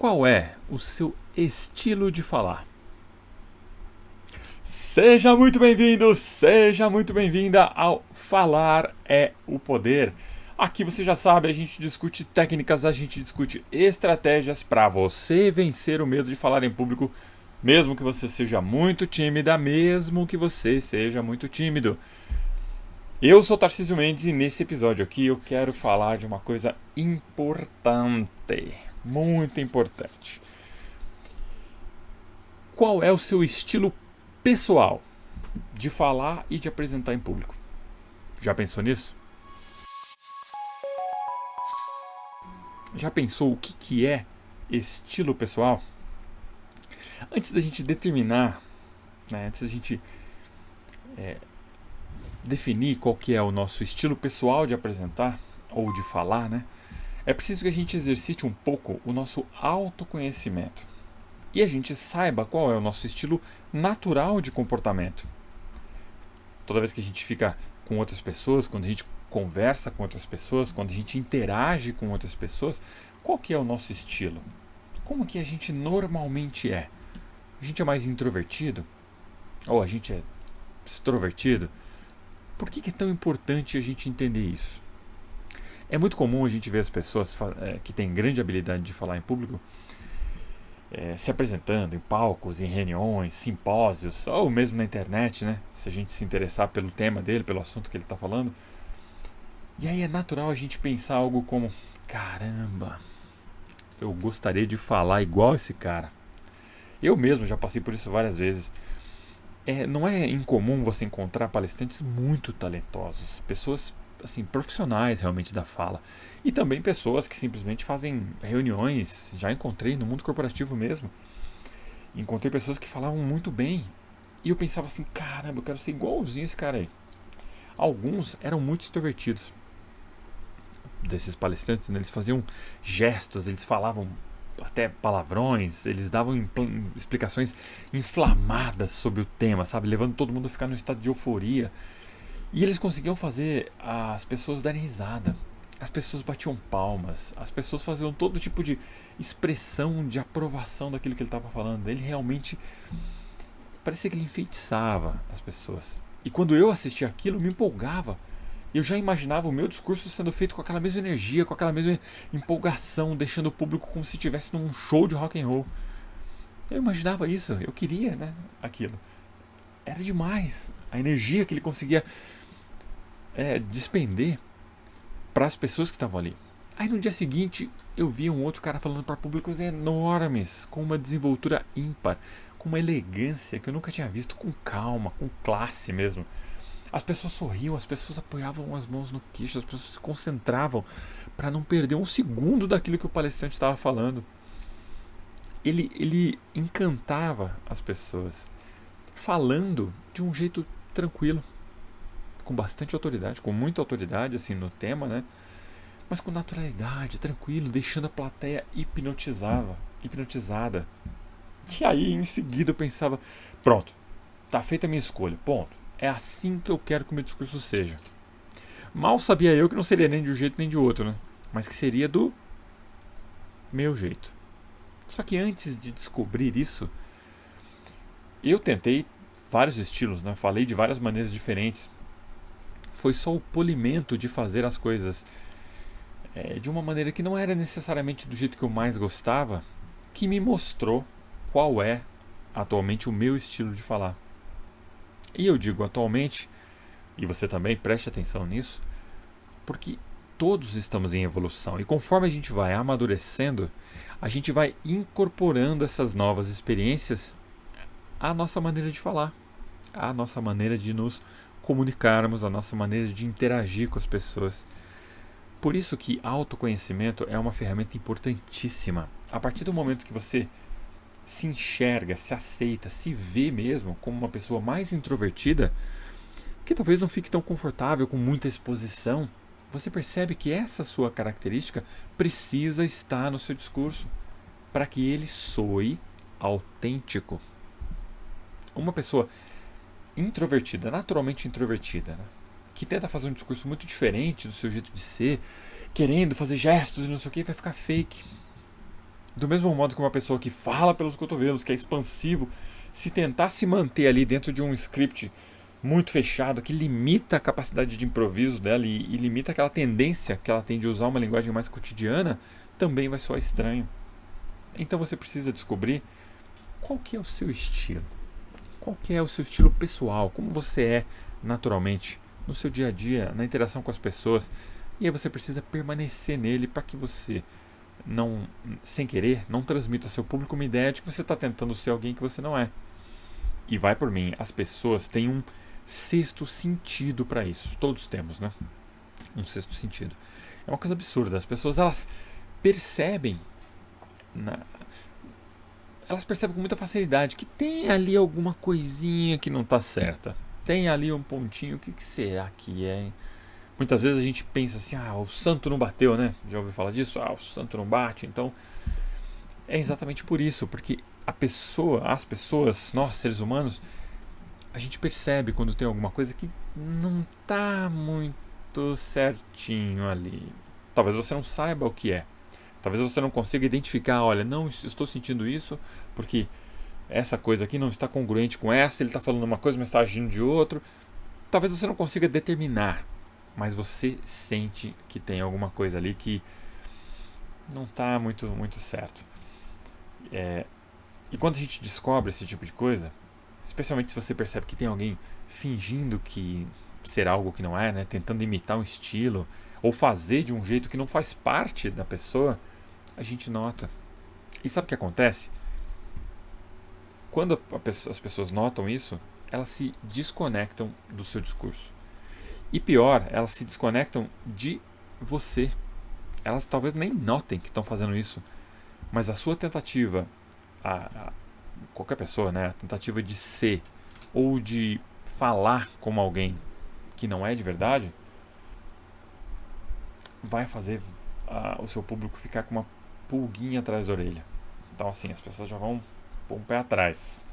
Qual é o seu estilo de falar? Seja muito bem-vindo, seja muito bem-vinda ao Falar é o Poder. Aqui você já sabe, a gente discute técnicas, a gente discute estratégias para você vencer o medo de falar em público, mesmo que você seja muito tímida, mesmo que você seja muito tímido. Eu sou Tarcísio Mendes e nesse episódio aqui eu quero falar de uma coisa importante, muito importante. Qual é o seu estilo pessoal de falar e de apresentar em público? Já pensou nisso? Já pensou o que é estilo pessoal? Antes da gente determinar, antes da gente definir qual que é o nosso estilo pessoal de apresentar ou de falar, é preciso que a gente exercite um pouco o nosso autoconhecimento e a gente saiba qual é o nosso estilo natural de comportamento. Toda vez que a gente fica com outras pessoas, quando a gente conversa com outras pessoas, quando a gente interage com outras pessoas, qual que é o nosso estilo? Como que a gente normalmente é? A gente é mais introvertido? Ou a gente é extrovertido? Por que é tão importante a gente entender isso? É muito comum a gente ver as pessoas que têm grande habilidade de falar em público se apresentando em palcos, em reuniões, simpósios, ou mesmo na internet, se a gente se interessar pelo tema dele, pelo assunto que ele está falando. E aí é natural a gente pensar algo como: caramba, eu gostaria de falar igual esse cara. Eu mesmo já passei por isso várias vezes. Não é incomum você encontrar palestrantes muito talentosos, pessoas assim, profissionais realmente da fala, e também pessoas que simplesmente fazem reuniões. Já encontrei no mundo corporativo mesmo, encontrei pessoas que falavam muito bem, e eu pensava assim: caramba, eu quero ser igualzinho esse cara aí. Alguns eram muito extrovertidos, desses palestrantes, eles faziam gestos, eles falavam até palavrões, eles davam explicações inflamadas sobre o tema, sabe, levando todo mundo a ficar num estado de euforia. E eles conseguiam fazer as pessoas darem risada, as pessoas batiam palmas, as pessoas faziam todo tipo de expressão de aprovação daquilo que ele estava falando. Ele realmente parecia que ele enfeitiçava as pessoas. E quando eu assistia aquilo, me empolgava. Eu já imaginava o meu discurso sendo feito com aquela mesma energia, com aquela mesma empolgação, deixando o público como se estivesse num show de rock and roll. Eu imaginava isso, eu queria, aquilo. Era demais a energia que ele conseguia despender para as pessoas que estavam ali. Aí no dia seguinte eu via um outro cara falando para públicos enormes, com uma desenvoltura ímpar, com uma elegância que eu nunca tinha visto, com calma, com classe mesmo. As pessoas sorriam, as pessoas apoiavam as mãos no queixo, as pessoas se concentravam para não perder um segundo daquilo que o palestrante estava falando. Ele encantava as pessoas, falando de um jeito tranquilo, com bastante autoridade, com muita autoridade assim no tema, mas com naturalidade, tranquilo, deixando a plateia hipnotizada. E aí em seguida eu pensava: pronto, tá feita a minha escolha, ponto. É assim que eu quero que o meu discurso seja. Mal sabia eu que não seria nem de um jeito nem de outro, mas que seria do meu jeito. Só que antes de descobrir isso, eu tentei vários estilos, falei de várias maneiras diferentes. Foi só o polimento de fazer as coisas de uma maneira que não era necessariamente do jeito que eu mais gostava, que me mostrou qual é atualmente o meu estilo de falar. E eu digo atualmente, e você também preste atenção nisso, porque todos estamos em evolução, e conforme a gente vai amadurecendo, a gente vai incorporando essas novas experiências à nossa maneira de falar, à nossa maneira de nos comunicarmos, à nossa maneira de interagir com as pessoas. Por isso que autoconhecimento é uma ferramenta importantíssima. A partir do momento que você se enxerga, se aceita, se vê mesmo como uma pessoa mais introvertida, que talvez não fique tão confortável com muita exposição, você percebe que essa sua característica precisa estar no seu discurso para que ele soe autêntico. Uma pessoa introvertida, naturalmente introvertida, que tenta fazer um discurso muito diferente do seu jeito de ser, querendo fazer gestos e não sei o que, vai ficar fake. Do mesmo modo que uma pessoa que fala pelos cotovelos, que é expansivo, se tentar se manter ali dentro de um script muito fechado, que limita a capacidade de improviso dela e limita aquela tendência que ela tem de usar uma linguagem mais cotidiana, também vai soar estranho. Então você precisa descobrir qual que é o seu estilo. Qual que é o seu estilo pessoal, como você é naturalmente, no seu dia a dia, na interação com as pessoas. E aí você precisa permanecer nele para que você não, sem querer, não transmita ao seu público uma ideia de que você está tentando ser alguém que você não é. E vai por mim, as pessoas têm um sexto sentido para isso. Todos temos, né? Um sexto sentido. É uma coisa absurda. As pessoas, elas percebem na, elas percebem com muita facilidade que tem ali alguma coisinha que não está certa. Tem ali um pontinho, o que será que é? Hein? Muitas vezes a gente pensa assim, o santo não bateu, né? Já ouviu falar disso? O santo não bate. Então, é exatamente por isso, porque as pessoas, nós seres humanos, a gente percebe quando tem alguma coisa que não está muito certinho ali. Talvez você não saiba o que é. Talvez você não consiga identificar, olha, não estou sentindo isso porque essa coisa aqui não está congruente com essa, ele está falando uma coisa, mas está agindo de outro. Talvez você não consiga determinar, mas você sente que tem alguma coisa ali que não está muito certo. E quando a gente descobre esse tipo de coisa, especialmente se você percebe que tem alguém fingindo que ser algo que não é, né, tentando imitar um estilo, ou fazer de um jeito que não faz parte da pessoa, a gente nota. E sabe o que acontece? Quando as pessoas notam isso, elas se desconectam do seu discurso. E pior, elas se desconectam de você. Elas talvez nem notem que estão fazendo isso, mas a sua tentativa, qualquer pessoa, né, a tentativa de ser ou de falar como alguém que não é de verdade, vai fazer o seu público ficar com uma pulguinha atrás da orelha. Então assim, as pessoas já vão pôr um pé atrás.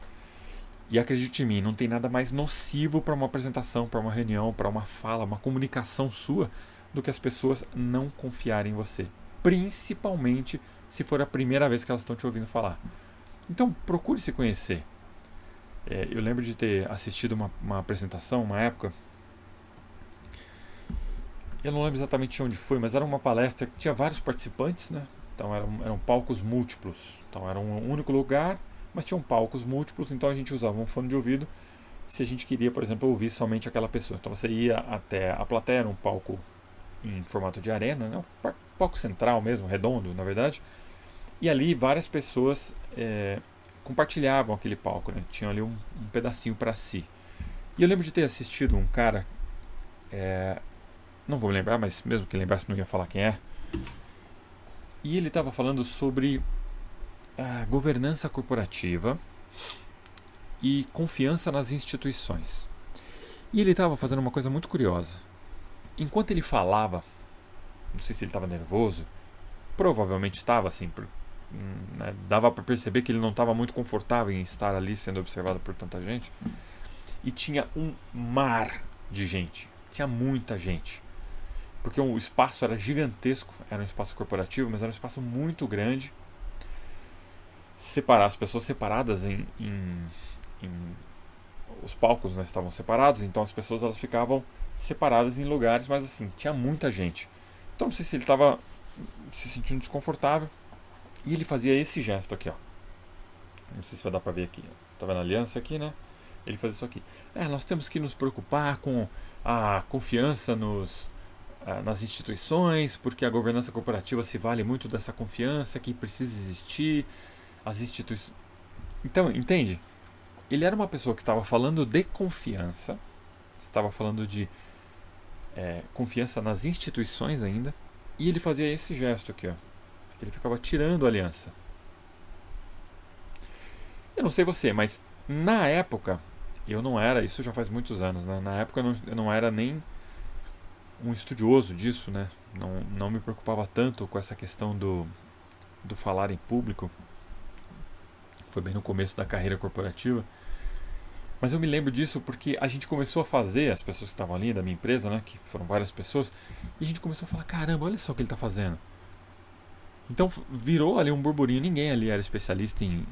E acredite em mim, não tem nada mais nocivo para uma apresentação, para uma reunião, para uma fala, uma comunicação sua, do que as pessoas não confiarem em você. Principalmente se for a primeira vez que elas estão te ouvindo falar. Então procure se conhecer. Eu lembro de ter assistido uma apresentação, uma época. Eu não lembro exatamente onde foi, mas era uma palestra que tinha vários participantes, né? Então eram palcos múltiplos. Então era um único lugar, mas tinham palcos múltiplos, então a gente usava um fone de ouvido se a gente queria, por exemplo, ouvir somente aquela pessoa. Então você ia até a plateia, era um palco em formato de arena, né? Um palco central mesmo, redondo, na verdade. E ali várias pessoas compartilhavam aquele palco, né? Tinham ali um pedacinho para si. E eu lembro de ter assistido um cara, não vou lembrar, mas mesmo que lembrasse não ia falar quem é. E ele estava falando sobre a governança corporativa e confiança nas instituições. E ele estava fazendo uma coisa muito curiosa. Enquanto ele falava, não sei se ele estava nervoso, provavelmente estava assim, né, dava para perceber que ele não estava muito confortável em estar ali sendo observado por tanta gente. E tinha um mar de gente, tinha muita gente. Porque o espaço era gigantesco, era um espaço corporativo, mas era um espaço muito grande. As pessoas separadas em os palcos, né, estavam separados, então as pessoas elas ficavam separadas em lugares, mas assim, tinha muita gente. Então não sei se ele estava se sentindo desconfortável, e ele fazia esse gesto aqui, ó. Não sei se vai dar para ver aqui. Tá vendo a aliança aqui, né? Ele fazia isso aqui. Nós temos que nos preocupar com a confiança nas instituições, porque a governança corporativa se vale muito dessa confiança que precisa existir. As instituições. Então, entende? Ele era uma pessoa que estava falando de confiança, estava falando de confiança nas instituições ainda, e ele fazia esse gesto aqui, ó. Ele ficava tirando a aliança. Eu não sei você, mas na época eu não era, isso já faz muitos anos, né? Na época eu não era nem um estudioso disso, né? Não me preocupava tanto com essa questão do falar em público. Foi bem no começo da carreira corporativa. Mas eu me lembro disso porque a gente começou a fazer, as pessoas que estavam ali da minha empresa, né, que foram várias pessoas, e a gente começou a falar, caramba, olha só o que ele está fazendo. Então virou ali um burburinho. Ninguém ali era especialista em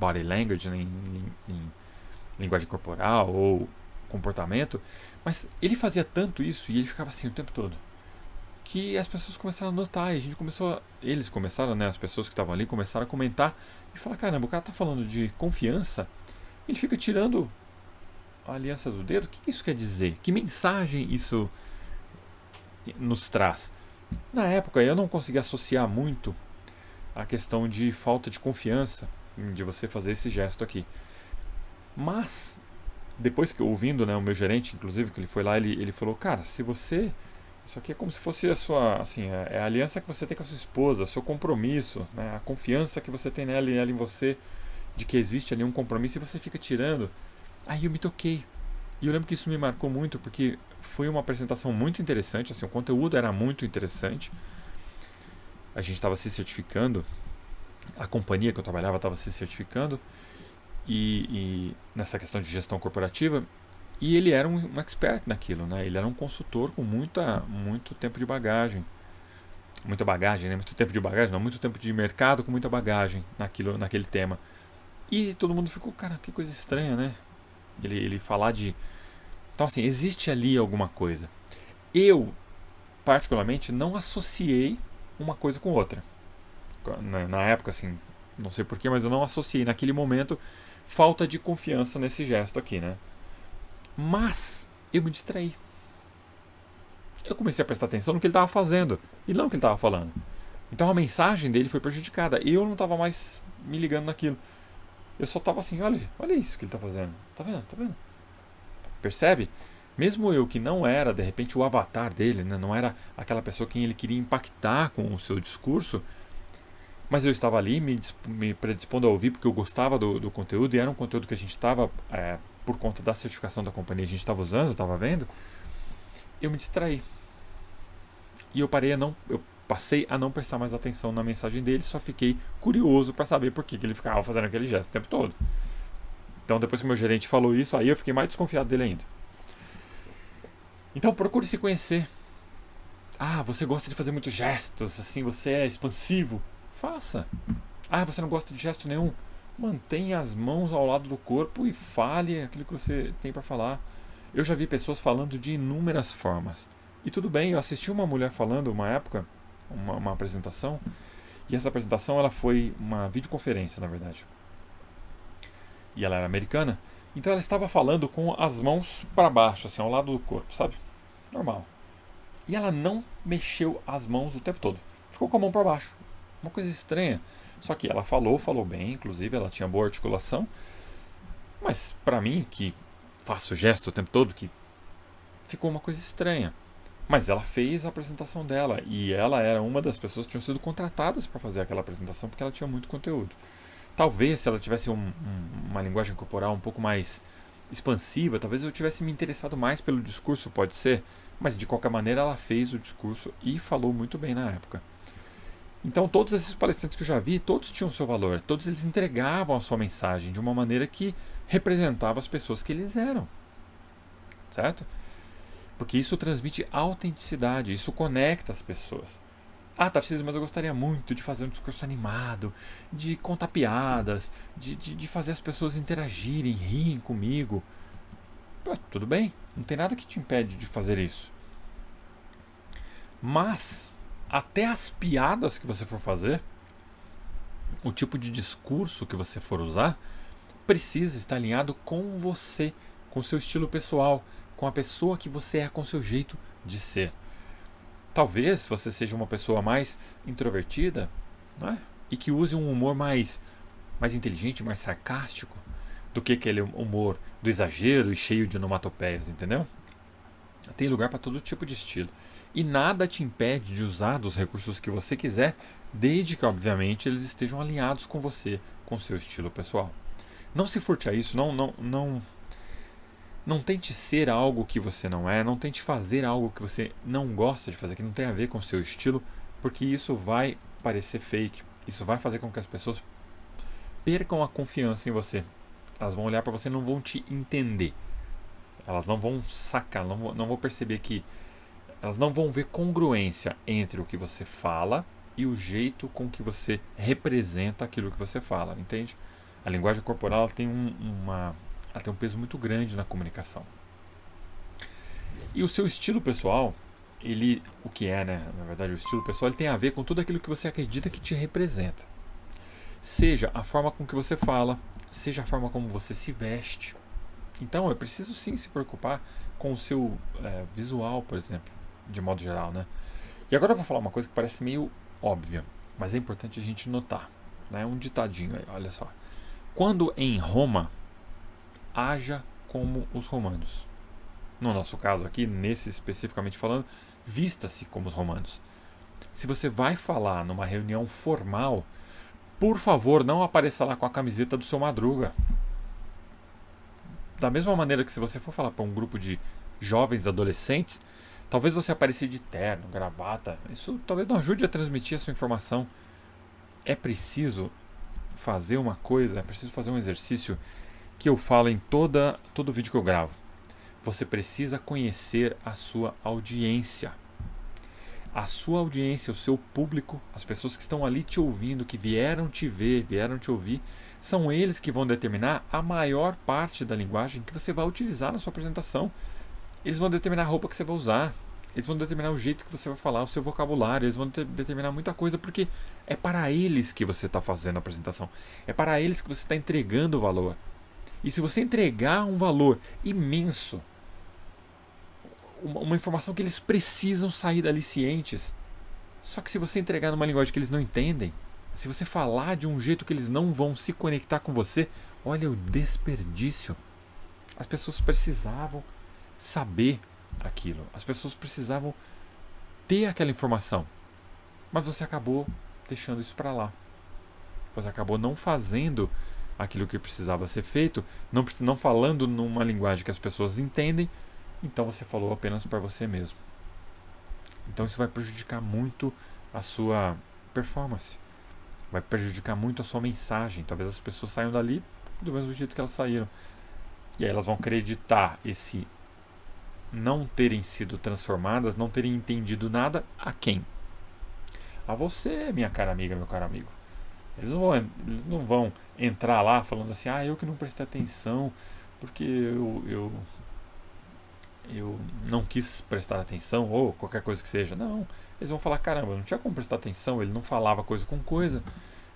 body language, né, em linguagem corporal ou comportamento, mas ele fazia tanto isso e ele ficava assim o tempo todo, que as pessoas começaram a notar e a gente começou, eles começaram, né, as pessoas que estavam ali começaram a comentar e falar, caramba, o cara tá falando de confiança, ele fica tirando a aliança do dedo, o que isso quer dizer? Que mensagem isso nos traz? Na época eu não conseguia associar muito a questão de falta de confiança de você fazer esse gesto aqui. Mas depois que ouvindo, né, o meu gerente, inclusive, que ele foi lá, ele falou, cara, se você, isso aqui é como se fosse a sua, assim, é a aliança que você tem com a sua esposa, o seu compromisso, né, a confiança que você tem nela em você, de que existe ali um compromisso e você fica tirando. Aí eu me toquei. E eu lembro que isso me marcou muito porque foi uma apresentação muito interessante, assim, o conteúdo era muito interessante. A gente estava se certificando, a companhia que eu trabalhava estava se certificando e nessa questão de gestão corporativa. E ele era um expert naquilo, né? Ele era um consultor com muito tempo de bagagem. Muita bagagem, né? Muito tempo de bagagem, não, muito tempo de mercado com muita bagagem naquele tema. E todo mundo ficou, cara, que coisa estranha, né? Ele falar de. Então, assim, existe ali alguma coisa. Eu, particularmente, não associei uma coisa com outra. Na época, assim, não sei porquê, mas eu não associei naquele momento falta de confiança nesse gesto aqui, né? Mas eu me distraí. Eu comecei a prestar atenção no que ele estava fazendo e não no que ele estava falando. Então a mensagem dele foi prejudicada. Eu não estava mais me ligando naquilo. Eu só estava assim, olha isso que ele está fazendo. Tá vendo? Tá vendo? Percebe? Mesmo eu que não era, de repente, o avatar dele, né? Não era aquela pessoa quem ele queria impactar com o seu discurso, mas eu estava ali me predispondo a ouvir porque eu gostava do conteúdo e era um conteúdo que a gente estava, por conta da certificação da companhia, a gente estava usando, estava vendo. Eu me distraí. E eu passei a não prestar mais atenção na mensagem dele, só fiquei curioso para saber por que ele ficava fazendo aquele gesto o tempo todo. Então, depois que o meu gerente falou isso, aí eu fiquei mais desconfiado dele ainda. Então, procure se conhecer. Ah, você gosta de fazer muitos gestos, assim, você é expansivo. Faça. Ah, você não gosta de gesto nenhum. Mantenha as mãos ao lado do corpo e fale aquilo que você tem para falar. Eu já vi pessoas falando de inúmeras formas. E tudo bem, eu assisti uma mulher falando uma época, uma apresentação, e essa apresentação ela foi uma videoconferência, na verdade. E ela era americana, então ela estava falando com as mãos para baixo, assim, ao lado do corpo, sabe? Normal. E ela não mexeu as mãos o tempo todo. Ficou com a mão para baixo. Uma coisa estranha. Só que ela falou bem, inclusive ela tinha boa articulação, mas para mim, que faço gesto o tempo todo, que ficou uma coisa estranha. Mas ela fez a apresentação dela e ela era uma das pessoas que tinham sido contratadas para fazer aquela apresentação porque ela tinha muito conteúdo. Talvez se ela tivesse uma linguagem corporal um pouco mais expansiva, talvez eu tivesse me interessado mais pelo discurso, pode ser. Mas de qualquer maneira ela fez o discurso e falou muito bem na época. Então todos esses palestrantes que eu já vi, todos tinham seu valor, todos eles entregavam a sua mensagem de uma maneira que representava as pessoas que eles eram, certo? Porque isso transmite autenticidade, isso conecta as pessoas. Ah, Tarcísio, mas eu gostaria muito de fazer um discurso animado, de contar piadas, de fazer as pessoas interagirem, rirem comigo. Pô, tudo bem, não tem nada que te impede de fazer isso. Mas, até as piadas que você for fazer, o tipo de discurso que você for usar, precisa estar alinhado com você, com o seu estilo pessoal, com a pessoa que você é, com o seu jeito de ser. Talvez você seja uma pessoa mais introvertida, né? E que use um humor mais inteligente, mais sarcástico, do que aquele humor do exagero e cheio de onomatopeias, entendeu? Tem lugar para todo tipo de estilo. E nada te impede de usar dos recursos que você quiser, desde que, obviamente, eles estejam alinhados com você, com seu estilo pessoal. Não se furte a isso, não tente ser algo que você não é, não tente fazer algo que você não gosta de fazer, que não tem a ver com o seu estilo, porque isso vai parecer fake, isso vai fazer com que as pessoas percam a confiança em você. Elas vão olhar para você e não vão te entender. Elas não vão sacar, não vão perceber que. Elas não vão ver congruência entre o que você fala e o jeito com que você representa aquilo que você fala, entende? A linguagem corporal ela tem ela tem um peso muito grande na comunicação. E o seu estilo pessoal, o que é, né? Na verdade, o estilo pessoal ele tem a ver com tudo aquilo que você acredita que te representa. Seja a forma com que você fala, seja a forma como você se veste. Então, é preciso sim se preocupar com o seu visual, por exemplo, de modo geral, né? E agora eu vou falar uma coisa que parece meio óbvia, mas é importante a gente notar, né? Um ditadinho aí, olha só. Quando em Roma, haja como os romanos. No nosso caso aqui, nesse especificamente falando, vista-se como os romanos. Se você vai falar numa reunião formal, por favor, não apareça lá com a camiseta do seu Madruga. Da mesma maneira que se você for falar para um grupo de jovens adolescentes, talvez você apareça de terno, gravata. Isso talvez não ajude a transmitir a sua informação. É preciso fazer uma coisa, é preciso fazer um exercício que eu falo em todo vídeo que eu gravo. Você precisa conhecer a sua audiência. A sua audiência, o seu público, as pessoas que estão ali te ouvindo, que vieram te ver, vieram te ouvir, são eles que vão determinar a maior parte da linguagem que você vai utilizar na sua apresentação. Eles vão determinar a roupa que você vai usar, eles vão determinar o jeito que você vai falar, o seu vocabulário, eles vão determinar muita coisa, porque é para eles que você está fazendo a apresentação, é para eles que você está entregando o valor. E se você entregar um valor imenso, uma informação que eles precisam sair dali cientes. Só que se você entregar numa linguagem que eles não entendem, se você falar de um jeito que eles não vão se conectar com você, olha o desperdício. As pessoas precisavam saber aquilo. As pessoas precisavam ter aquela informação. Mas você acabou deixando isso para lá. Você acabou não fazendo aquilo que precisava ser feito, não falando numa linguagem que as pessoas entendem. Então você falou apenas para você mesmo. Então isso vai prejudicar muito a sua performance. Vai prejudicar muito a sua mensagem. Talvez as pessoas saiam dali do mesmo jeito que elas saíram. E aí elas vão acreditar esse não terem sido transformadas, não terem entendido nada a quem? A você, minha cara amiga, meu caro amigo. Eles não vão entrar lá falando assim, eu que não prestei atenção, porque eu não quis prestar atenção, ou qualquer coisa que seja. Não, eles vão falar, caramba, não tinha como prestar atenção, ele não falava coisa com coisa,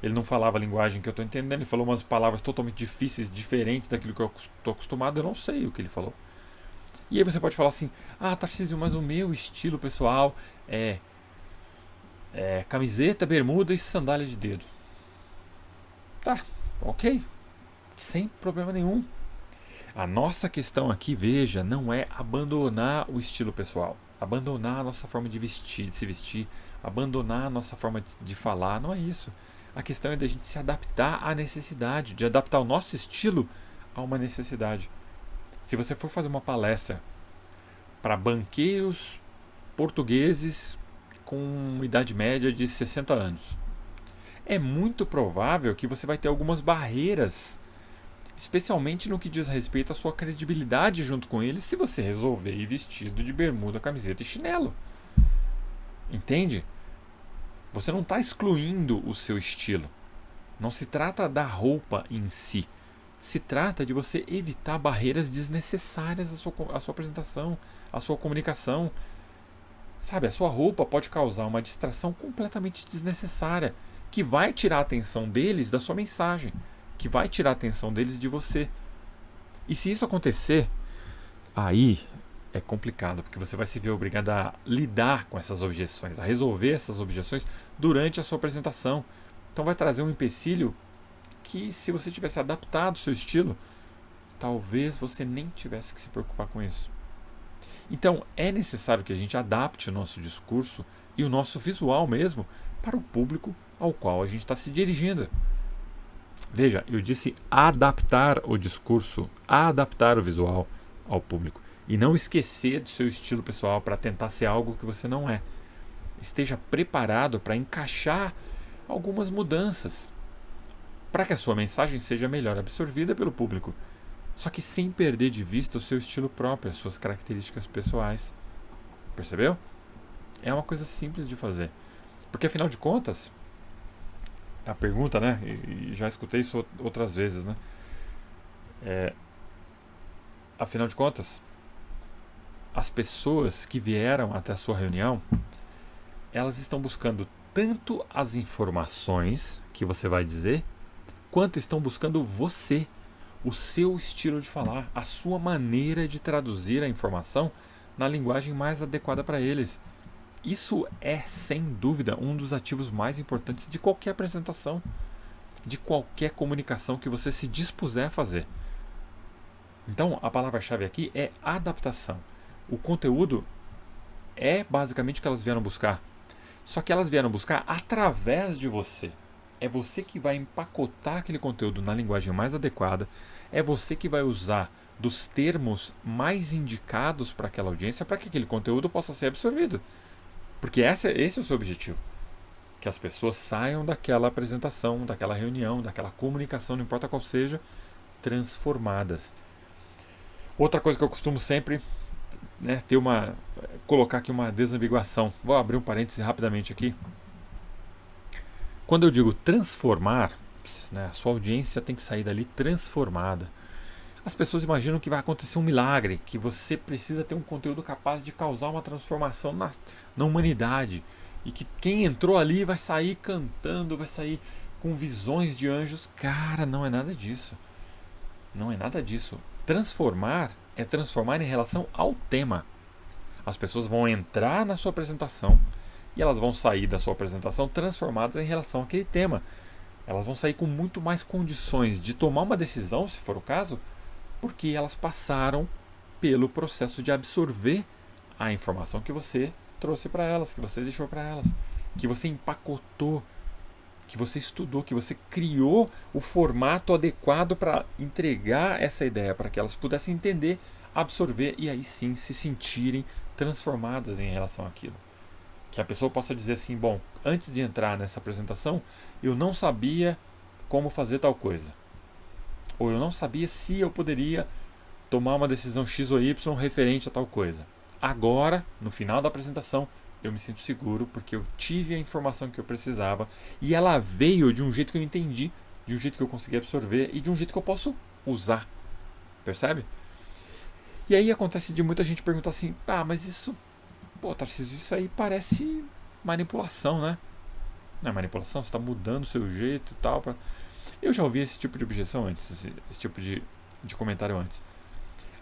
ele não falava a linguagem que eu estou entendendo, ele falou umas palavras totalmente difíceis, diferentes daquilo que eu estou acostumado, eu não sei o que ele falou. E aí você pode falar assim, Tarcísio, mas o meu estilo pessoal é camiseta, bermuda e sandália de dedo. Tá, ok, sem problema nenhum. A nossa questão aqui, veja, não é abandonar o estilo pessoal, abandonar a nossa forma de vestir, de se vestir, abandonar a nossa forma de falar, não é isso. A questão é da gente se adaptar à necessidade, de adaptar o nosso estilo a uma necessidade. Se você for fazer uma palestra para banqueiros portugueses com idade média de 60 anos, é muito provável que você vai ter algumas barreiras, especialmente no que diz respeito à sua credibilidade junto com eles, se você resolver ir vestido de bermuda, camiseta e chinelo. Entende? Você não está excluindo o seu estilo. Não se trata da roupa em si. Se trata de você evitar barreiras desnecessárias à sua apresentação, à sua comunicação. Sabe, a sua roupa pode causar uma distração completamente desnecessária, que vai tirar a atenção deles da sua mensagem, que vai tirar a atenção deles de você. E se isso acontecer, aí é complicado, porque você vai se ver obrigado a lidar com essas objeções, a resolver essas objeções durante a sua apresentação. Então vai trazer um empecilho que, se você tivesse adaptado o seu estilo, talvez você nem tivesse que se preocupar com isso. Então é necessário que a gente adapte o nosso discurso e o nosso visual mesmo para o público ao qual a gente está se dirigindo. Veja, eu disse adaptar o discurso, adaptar o visual ao público. E não esquecer do seu estilo pessoal para tentar ser algo que você não é. Esteja preparado para encaixar algumas mudanças, para que a sua mensagem seja melhor absorvida pelo público. Só que sem perder de vista o seu estilo próprio, as suas características pessoais. Percebeu? É uma coisa simples de fazer. Porque afinal de contas, a pergunta, né? E já escutei isso outras vezes, né? Afinal de contas, as pessoas que vieram até a sua reunião, elas estão buscando tanto as informações que você vai dizer, quanto estão buscando você, o seu estilo de falar, a sua maneira de traduzir a informação na linguagem mais adequada para eles. Isso é, sem dúvida, um dos ativos mais importantes de qualquer apresentação, de qualquer comunicação que você se dispuser a fazer. Então, a palavra-chave aqui é adaptação. O conteúdo é basicamente o que elas vieram buscar. Só que elas vieram buscar através de você. É você que vai empacotar aquele conteúdo na linguagem mais adequada. É você que vai usar dos termos mais indicados para aquela audiência para que aquele conteúdo possa ser absorvido. Porque esse é o seu objetivo. Que as pessoas saiam daquela apresentação, daquela reunião, daquela comunicação, não importa qual seja, transformadas. Outra coisa que eu costumo sempre, né, colocar aqui uma desambiguação. Vou abrir um parêntese rapidamente aqui. Quando eu digo transformar, né, a sua audiência tem que sair dali transformada. As pessoas imaginam que vai acontecer um milagre, que você precisa ter um conteúdo capaz de causar uma transformação na humanidade. E que quem entrou ali vai sair cantando, vai sair com visões de anjos. Cara, não é nada disso. Não é nada disso. Transformar é transformar em relação ao tema. As pessoas vão entrar na sua apresentação e elas vão sair da sua apresentação transformadas em relação àquele tema. Elas vão sair com muito mais condições de tomar uma decisão, se for o caso, porque elas passaram pelo processo de absorver a informação que você trouxe para elas, que você deixou para elas, que você empacotou, que você estudou, que você criou o formato adequado para entregar essa ideia, para que elas pudessem entender, absorver e aí sim se sentirem transformadas em relação àquilo. Que a pessoa possa dizer assim, bom, antes de entrar nessa apresentação, eu não sabia como fazer tal coisa. Ou eu não sabia se eu poderia tomar uma decisão X ou Y referente a tal coisa. Agora, no final da apresentação, eu me sinto seguro porque eu tive a informação que eu precisava e ela veio de um jeito que eu entendi, de um jeito que eu consegui absorver e de um jeito que eu posso usar. Percebe? E aí acontece de muita gente perguntar assim, mas isso, Tarcísio, isso aí parece manipulação, né? Não é manipulação? Você está mudando o seu jeito e tal. Eu já ouvi esse tipo de objeção antes, esse tipo de comentário antes.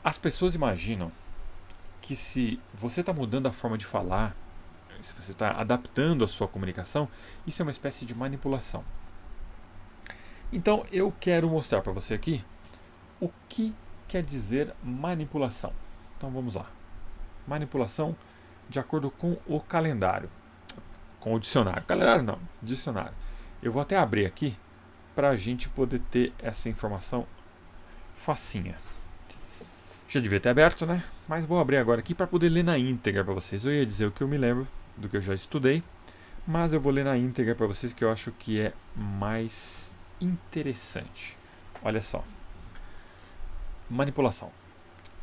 As pessoas imaginam que se você está mudando a forma de falar, se você está adaptando a sua comunicação, isso é uma espécie de manipulação. Então eu quero mostrar para você aqui o que quer dizer manipulação. Então vamos lá. Manipulação de acordo com o calendário, com o dicionário. Calendário não, dicionário. Eu vou até abrir aqui para a gente poder ter essa informação facinha. Já devia ter aberto, né? Mas vou abrir agora aqui para poder ler na íntegra para vocês. Eu ia dizer o que eu me lembro do que eu já estudei, mas eu vou ler na íntegra para vocês que eu acho que é mais interessante. Olha só. Manipulação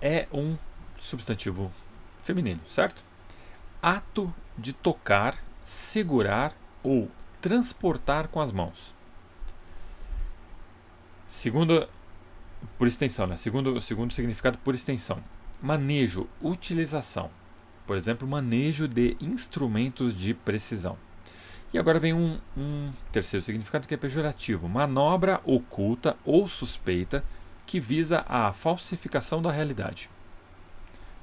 é um substantivo feminino, certo? Ato de tocar, segurar ou transportar com as mãos. Segundo, por extensão, né? Segundo significado por extensão. Manejo, utilização. Por exemplo, manejo de instrumentos de precisão. E agora vem um terceiro significado que é pejorativo. Manobra oculta ou suspeita que visa a falsificação da realidade.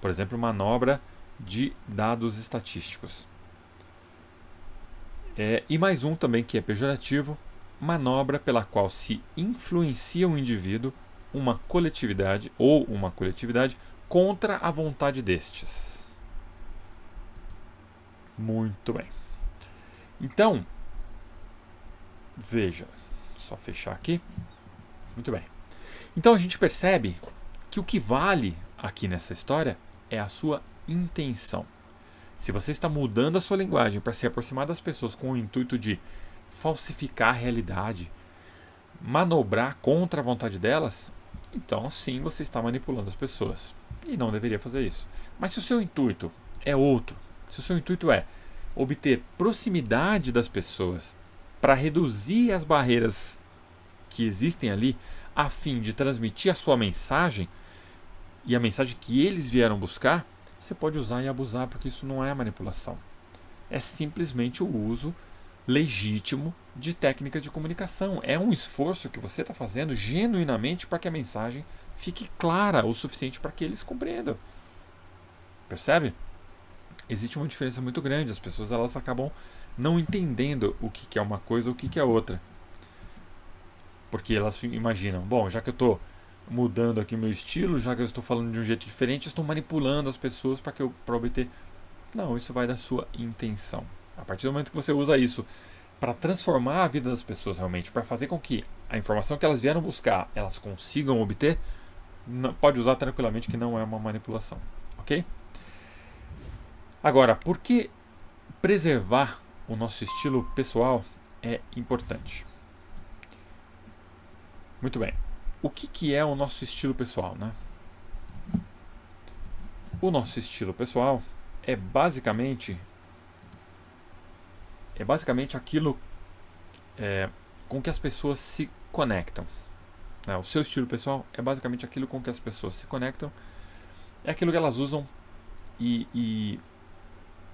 Por exemplo, manobra de dados estatísticos. E mais um também que é pejorativo. Manobra pela qual se influencia um indivíduo, uma coletividade contra a vontade destes. Muito bem. Então, veja, só fechar aqui. Muito bem. Então a gente percebe que o que vale aqui nessa história é a sua intenção. Se você está mudando a sua linguagem para se aproximar das pessoas com o intuito de falsificar a realidade, manobrar contra a vontade delas, então sim você está manipulando as pessoas. E não deveria fazer isso. Mas se o seu intuito é outro, se o seu intuito é obter proximidade das pessoas para reduzir as barreiras que existem ali, a fim de transmitir a sua mensagem e a mensagem que eles vieram buscar, você pode usar e abusar, porque isso não é manipulação. É simplesmente o uso legítimo de técnicas de comunicação. É um esforço que você está fazendo genuinamente para que a mensagem fique clara o suficiente para que eles compreendam. Percebe? Existe uma diferença muito grande. As pessoas elas acabam não entendendo o que é uma coisa ou o que é outra. Porque elas imaginam, bom, já que eu estou mudando aqui meu estilo, já que eu estou falando de um jeito diferente, eu estou manipulando as pessoas para obter. Não, isso vai da sua intenção. A partir do momento que você usa isso para transformar a vida das pessoas realmente, para fazer com que a informação que elas vieram buscar, elas consigam obter, pode usar tranquilamente que não é uma manipulação, ok? Agora, por que preservar o nosso estilo pessoal é importante? Muito bem. O que é o nosso estilo pessoal, né? O nosso estilo pessoal é basicamente aquilo com que as pessoas se conectam. O seu estilo pessoal é basicamente aquilo com que as pessoas se conectam. É aquilo que elas usam e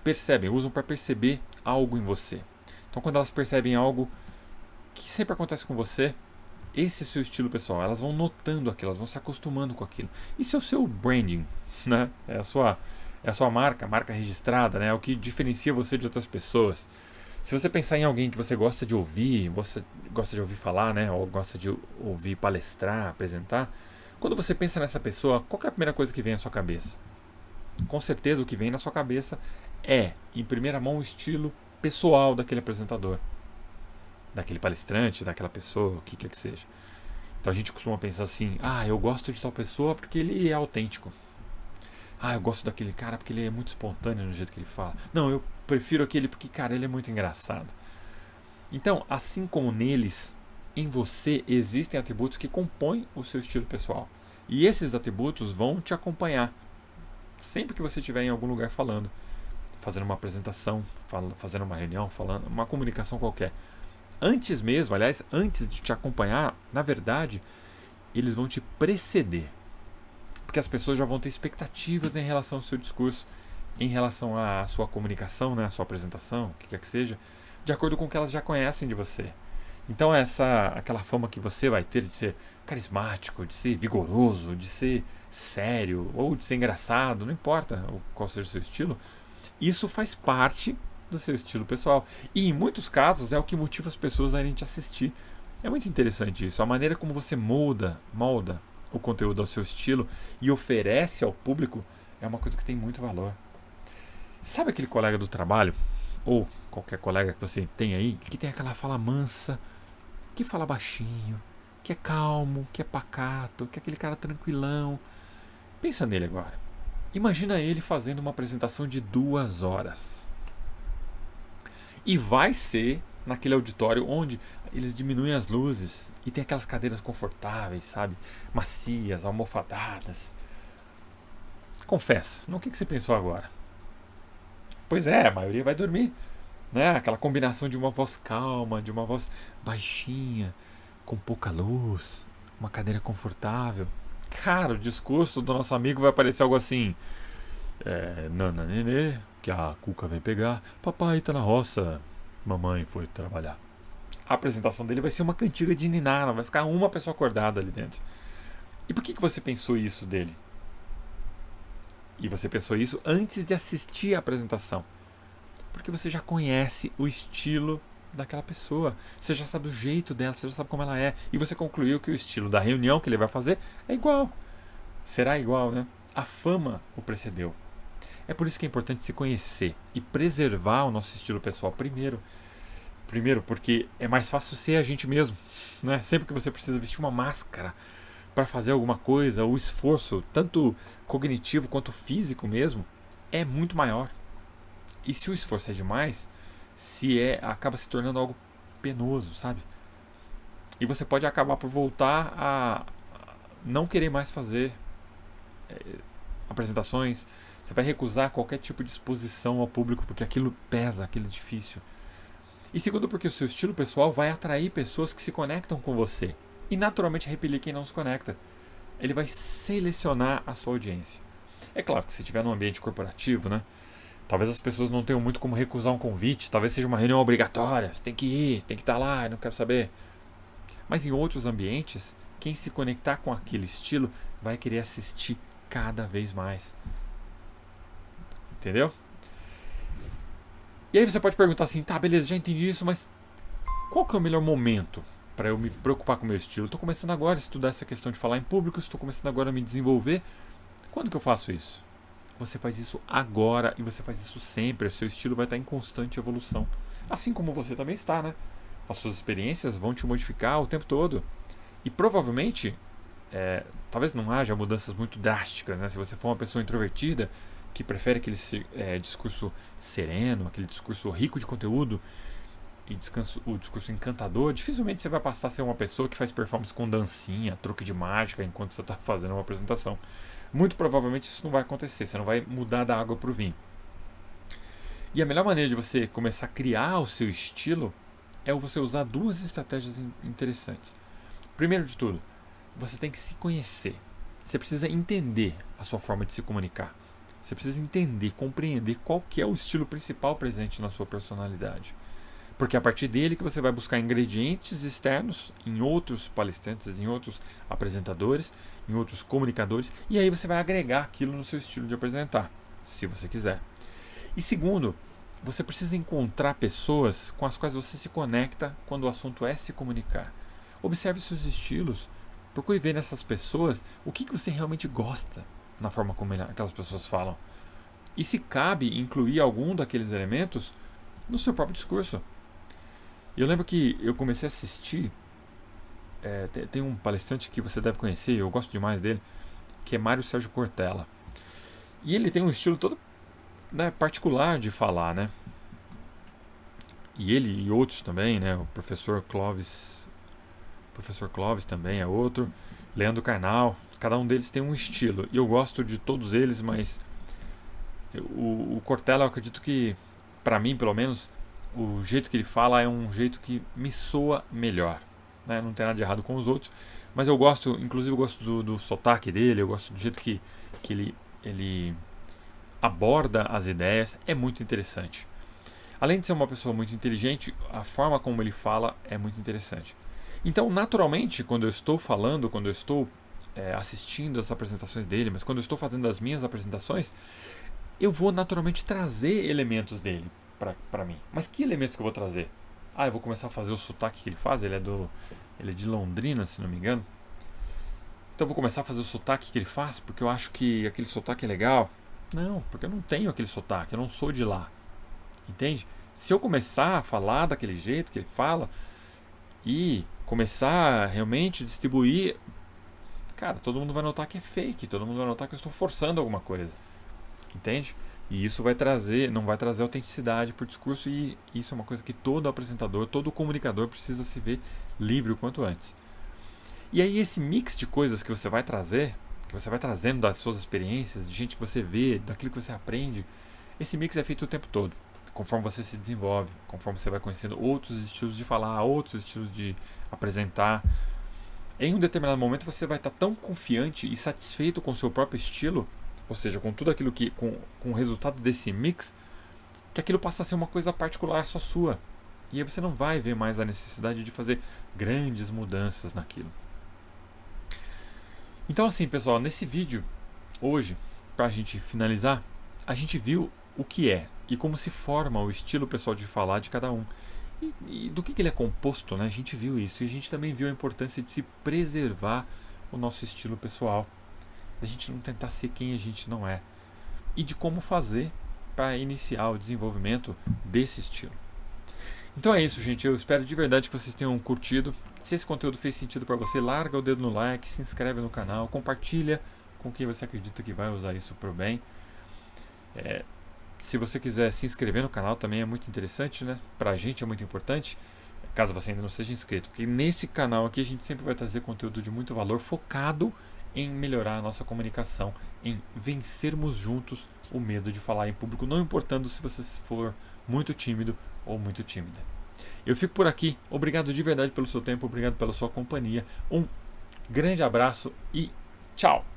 percebem, usam para perceber algo em você. Então, quando elas percebem algo que sempre acontece com você, esse é o seu estilo pessoal. Elas vão notando aquilo, elas vão se acostumando com aquilo. Isso é o seu branding, né? É a sua marca registrada, né? É o que diferencia você de outras pessoas. Se você pensar em alguém que você gosta de ouvir falar, né? Ou gosta de ouvir palestrar, apresentar, quando você pensa nessa pessoa, qual é a primeira coisa que vem à sua cabeça? Com certeza o que vem na sua cabeça é, em primeira mão, o estilo pessoal daquele apresentador, daquele palestrante, daquela pessoa, o que quer que seja. Então a gente costuma pensar assim, eu gosto de tal pessoa porque ele é autêntico. Eu gosto daquele cara porque ele é muito espontâneo no jeito que ele fala. Não, eu prefiro aquele porque, cara, ele é muito engraçado. Então, assim como neles, em você existem atributos que compõem o seu estilo pessoal. E esses atributos vão te acompanhar sempre que você estiver em algum lugar falando, fazendo uma apresentação, fazendo uma reunião, falando uma comunicação qualquer. Antes de te acompanhar, na verdade, eles vão te preceder. Porque as pessoas já vão ter expectativas em relação ao seu discurso, em relação à sua comunicação, né, à sua apresentação, o que quer que seja, de acordo com o que elas já conhecem de você. Então aquela fama que você vai ter de ser carismático, de ser vigoroso, de ser sério ou de ser engraçado, não importa qual seja o seu estilo, isso faz parte do seu estilo pessoal. E em muitos casos é o que motiva as pessoas a irem te assistir. É muito interessante isso, a maneira como você molda o conteúdo ao seu estilo e oferece ao público é uma coisa que tem muito valor. Sabe aquele colega do trabalho, ou qualquer colega que você tem aí, que tem aquela fala mansa, que fala baixinho, que é calmo, que é pacato, que é aquele cara tranquilão? Pensa nele agora. Imagina ele fazendo uma apresentação de 2 horas. E vai ser naquele auditório onde eles diminuem as luzes e tem aquelas cadeiras confortáveis, sabe? Macias, almofadadas. Confessa, no que você pensou agora? Pois é, a maioria vai dormir, né? Aquela combinação de uma voz calma, de uma voz baixinha, com pouca luz, uma cadeira confortável. Cara, o discurso do nosso amigo vai parecer algo assim: Nana nenê, que a Cuca vem pegar, papai tá na roça, mamãe foi trabalhar. A apresentação dele vai ser uma cantiga de niná, não vai ficar uma pessoa acordada ali dentro. E por que você pensou isso dele? E você pensou isso antes de assistir a apresentação. Porque você já conhece o estilo daquela pessoa. Você já sabe o jeito dela, você já sabe como ela é. E você concluiu que o estilo da reunião que ele vai fazer é igual. Será igual, né? A fama o precedeu. É por isso que é importante se conhecer e preservar o nosso estilo pessoal primeiro. Primeiro, porque é mais fácil ser a gente mesmo, né? Sempre que você precisa vestir uma máscara para fazer alguma coisa, o esforço, tanto cognitivo quanto físico mesmo, é muito maior. E se o esforço é demais, acaba se tornando algo penoso, sabe? E você pode acabar por voltar a não querer mais fazer apresentações, Você vai recusar qualquer tipo de exposição ao público porque aquilo pesa, aquilo é difícil. E segundo, porque o seu estilo pessoal vai atrair pessoas que se conectam com você e naturalmente repelir quem não se conecta. Ele vai selecionar a sua audiência. É claro que se estiver num ambiente corporativo, né? Talvez as pessoas não tenham muito como recusar um convite, talvez seja uma reunião obrigatória, você tem que ir, tem que estar lá, eu não quero saber. Mas em outros ambientes, quem se conectar com aquele estilo vai querer assistir cada vez mais. Entendeu? E aí você pode perguntar assim, tá, beleza, já entendi isso, mas qual que é o melhor momento para eu me preocupar com o meu estilo? Estou começando agora a estudar essa questão de falar em público, estou começando agora a me desenvolver. Quando que eu faço isso? Você faz isso agora e você faz isso sempre. O seu estilo vai estar em constante evolução. Assim como você também está, né? As suas experiências vão te modificar o tempo todo. E provavelmente, talvez não haja mudanças muito drásticas, né? Se você for uma pessoa introvertida, que prefere aquele discurso sereno, aquele discurso rico de conteúdo e o discurso encantador, dificilmente você vai passar a ser uma pessoa que faz performance com dancinha, truque de mágica enquanto você está fazendo uma apresentação. Muito provavelmente isso não vai acontecer, você não vai mudar da água para o vinho. E a melhor maneira de você começar a criar o seu estilo é você usar duas estratégias interessantes. Primeiro de tudo, você tem que se conhecer. Você precisa entender a sua forma de se comunicar. Você precisa entender, compreender qual que é o estilo principal presente na sua personalidade. Porque é a partir dele que você vai buscar ingredientes externos em outros palestrantes, em outros apresentadores, em outros comunicadores, e aí você vai agregar aquilo no seu estilo de apresentar, se você quiser. E segundo, você precisa encontrar pessoas com as quais você se conecta quando o assunto é se comunicar. Observe seus estilos, procure ver nessas pessoas o que você realmente gosta na forma como aquelas pessoas falam. E se cabe incluir algum daqueles elementos no seu próprio discurso. Eu lembro que eu comecei a assistir. Tem um palestrante que você deve conhecer, eu gosto demais dele, que é Mário Sérgio Cortella. E ele tem um estilo todo, né, particular de falar, né? E ele e outros também, né? O professor Clóvis também é outro. Leandro Carnal, cada um deles tem um estilo. E eu gosto de todos eles, mas o Cortella, eu acredito que, para mim pelo menos, o jeito que ele fala é um jeito que me soa melhor, né? Não tem nada de errado com os outros, mas eu gosto, inclusive eu gosto do sotaque dele, eu gosto do jeito que ele aborda as ideias, é muito interessante. Além de ser uma pessoa muito inteligente, a forma como ele fala é muito interessante. Então, naturalmente, quando eu estou falando, quando eu estou assistindo as apresentações dele, mas quando eu estou fazendo as minhas apresentações, eu vou naturalmente trazer elementos dele para mim. Mas que elementos que eu vou trazer? Eu vou começar a fazer o sotaque que ele faz. Ele é de Londrina, se não me engano. Então eu vou começar a fazer o sotaque que ele faz porque eu acho que aquele sotaque é legal. Não, porque eu não tenho aquele sotaque, eu não sou de lá. Entende? Se eu começar a falar daquele jeito que ele fala e começar a realmente distribuir, cara, todo mundo vai notar que é fake, todo mundo vai notar que eu estou forçando alguma coisa. Entende? E isso não vai trazer autenticidade para o discurso, e isso é uma coisa que todo apresentador, todo comunicador precisa se ver livre o quanto antes. E aí esse mix de coisas que você vai trazer, que você vai trazendo das suas experiências, de gente que você vê, daquilo que você aprende, esse mix é feito o tempo todo, conforme você se desenvolve, conforme você vai conhecendo outros estilos de falar, outros estilos de apresentar. Em um determinado momento você vai estar tão confiante e satisfeito com o seu próprio estilo, ou seja, com tudo aquilo com o resultado desse mix, que aquilo passa a ser uma coisa particular só sua. E aí você não vai ver mais a necessidade de fazer grandes mudanças naquilo. Então assim, pessoal, nesse vídeo, hoje, para a gente finalizar, a gente viu o que é e como se forma o estilo pessoal de falar de cada um. E do que ele é composto, né? A gente viu isso. E a gente também viu a importância de se preservar o nosso estilo pessoal. Da gente não tentar ser quem a gente não é. E de como fazer para iniciar o desenvolvimento desse estilo. Então é isso, gente. Eu espero de verdade que vocês tenham curtido. Se esse conteúdo fez sentido para você, larga o dedo no like, se inscreve no canal, compartilha com quem você acredita que vai usar isso para o bem. Se você quiser se inscrever no canal também é muito interessante, né? Pra gente é muito importante, caso você ainda não seja inscrito. Porque nesse canal aqui a gente sempre vai trazer conteúdo de muito valor focado em melhorar a nossa comunicação, em vencermos juntos o medo de falar em público, não importando se você for muito tímido ou muito tímida. Eu fico por aqui, obrigado de verdade pelo seu tempo, obrigado pela sua companhia, um grande abraço e tchau!